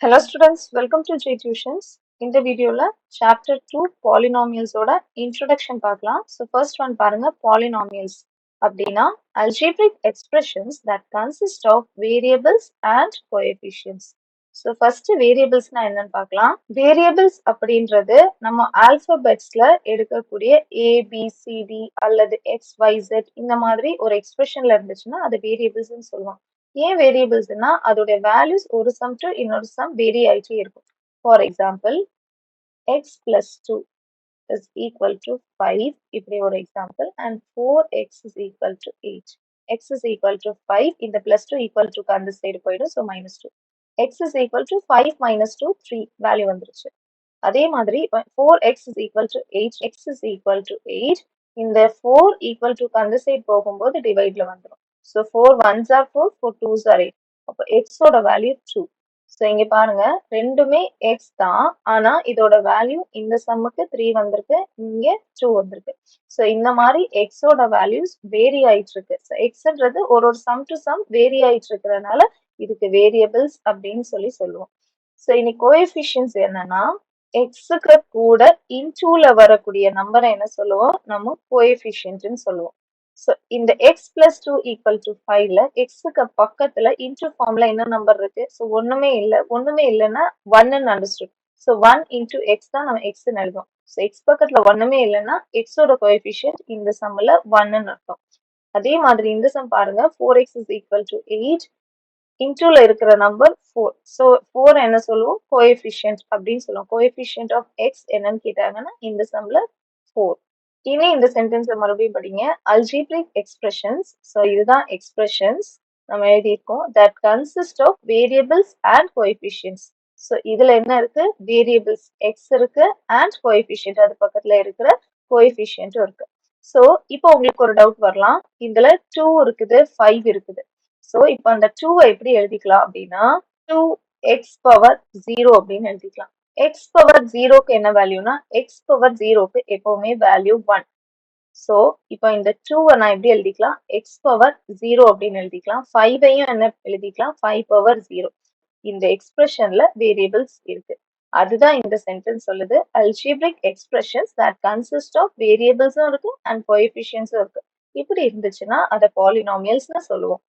Hello students, welcome to J Tuitions. இந்த வீடியோல chapter 2 polynomials ஓட introduction பார்க்கலாம். So first one பாருங்க polynomials அப்படின்னா algebraic expressions that consist of variables and coefficients. So first variablesனா என்னன்னு பார்க்கலாம். Variables அப்படின்றது நம்ம alphabetsல எடுக்கக்கூடிய A, B, C, D அல்லது X, Y, Z இந்த மாதிரி ஒரு expressionல இருந்துச்சுன்னா அது variablesன்னு சொல்லுவோம். ஏன் வேரியபிள்ஸ்னா அதோட வேல்யூஸ் ஒரு சம் டு இன்னொரு சம் வேரி ஆயிட்டே இருக்கும். For example x plus two is equal to 5 இப்படி ஒரு example and 4x is equal to 8. x is equal to 5 இந்த பிளஸ் டூ ஈக்குவல் டு அந்த சைடு போயிடும். So -2. x is equal to 5 -2 3 value வந்துருச்சு. அதே மாதிரி 4x is equal to 8 x is equal to 8 இந்த 4 equal to அந்த side போகும்போது டிவைட்ல வந்துடும். So 4 1s are 4 4 2s are 8. அப்போ எக்ஸோட வேல்யூ 2. ஸோ இங்க பாருங்க ரெண்டுமே எக்ஸ் தான், ஆனா இதோட வேல்யூ இந்த சம்முக்கு 3 வந்திருக்கு, இங்க 2 வந்திருக்கு. ஸோ இந்த மாதிரி எக்ஸோட வேல்யூஸ் வேரி ஆயிட்டு இருக்கு. ஸோ எக்ஸ்ன்றது ஒரு சம் டு சம் வேரி ஆயிட்டு இருக்கிறதுனால இதுக்கு வேரியபிள்ஸ் அப்படின்னு சொல்லுவோம். ஸோ இனி கோஎஃபிஷியன்ஸ் என்னன்னா எக்ஸுக்கு கூட இன்டூல வரக்கூடிய நம்பரை என்ன சொல்லுவோம், நம்ம கோஎஃபிஷியன்ட்னு சொல்லுவோம். ஸோ இந்த x plus two equal to 5ல எக்ஸுக்கு பக்கத்துல இன்டூ ஃபார்ம்ல என்ன நம்பர் இருக்கு, ஸோ ஒண்ணுமே இல்லைன்னா 1ன்னு அண்டர்ஸ்டுட். ஸோ 1 இன்டூ எக்ஸ் தான் நம்ம எக்ஸ்ன்னு எழுதுவோம். ஸோ எக்ஸ் பக்கத்துல ஒண்ணுமே இல்லைன்னா எக்ஸோட கோஎஃபிஷியன்ட் இந்த சம்ல 1ன்னு அர்த்தம். அதே மாதிரி இந்த சம் பாருங்க 4x இஸ் ஈக்குவல் டு 8 இன்டூல இருக்கிற நம்பர் 4. ஸோ 4 என்ன சொல்லுவோம், கோஎஃபிஷியன்ட் அப்படின்னு சொல்லுவோம். கோஎஃபிஷியன்ட் ஆஃப் எக்ஸ் என்னன்னு கேட்டாங்கன்னா இந்த சம்ல 4. இனி இந்த சென்டென்ஸை மறுபடியும் படிங்க. அல்ஜிப்ரிக் எக்ஸ்பிரஷன்ஸ், ஸோ இதுதான் எக்ஸ்பிரஷன்ஸ் நம்ம எழுதியிருக்கோம், that consist of variables and coefficients. So இதுல என்ன இருக்கு, வேரியபிள்ஸ் எக்ஸ் இருக்கு அண்ட் கோஎஃபிஷியன்ட் அது பக்கத்துல இருக்கிற கோஎஃபிஷியன்ட்டும் இருக்கு. ஸோ இப்போ உங்களுக்கு ஒரு டவுட் வரலாம், இதுல 2 இருக்குது 5 இருக்குது. ஸோ இப்போ அந்த 2வை எப்படி எழுதிக்கலாம் அப்படின்னா 2x பவர் 0 அப்படின்னு எழுதிக்கலாம். எக்ஸ் பவர் 0க்கு என்ன வேல்யூனா எக்ஸ் பவர் 0க்கு எப்பவுமே வேல்யூ 1. ஸோ இப்போ இந்த 2வை நான் எப்படி எழுதிக்கலாம், எக்ஸ் பவர் 0 அப்படின்னு எழுதிக்கலாம். 5ஐயும் என்ன எழுதிக்கலாம், 5 பவர் 0. இந்த எக்ஸ்பிரஷன்ல வேரியபிள்ஸ் இருக்கு. அதுதான் இந்த சென்டென்ஸ் சொல்லுது, algebraic expressions that consist of வேரியபிள்ஸும் இருக்கு அண்ட் கோஎஃபிஷியன்ட்ஸும் இருக்கு. இப்படி இருந்துச்சுன்னா அதை பாலினாமியல்ஸ்னு சொல்லுவோம்.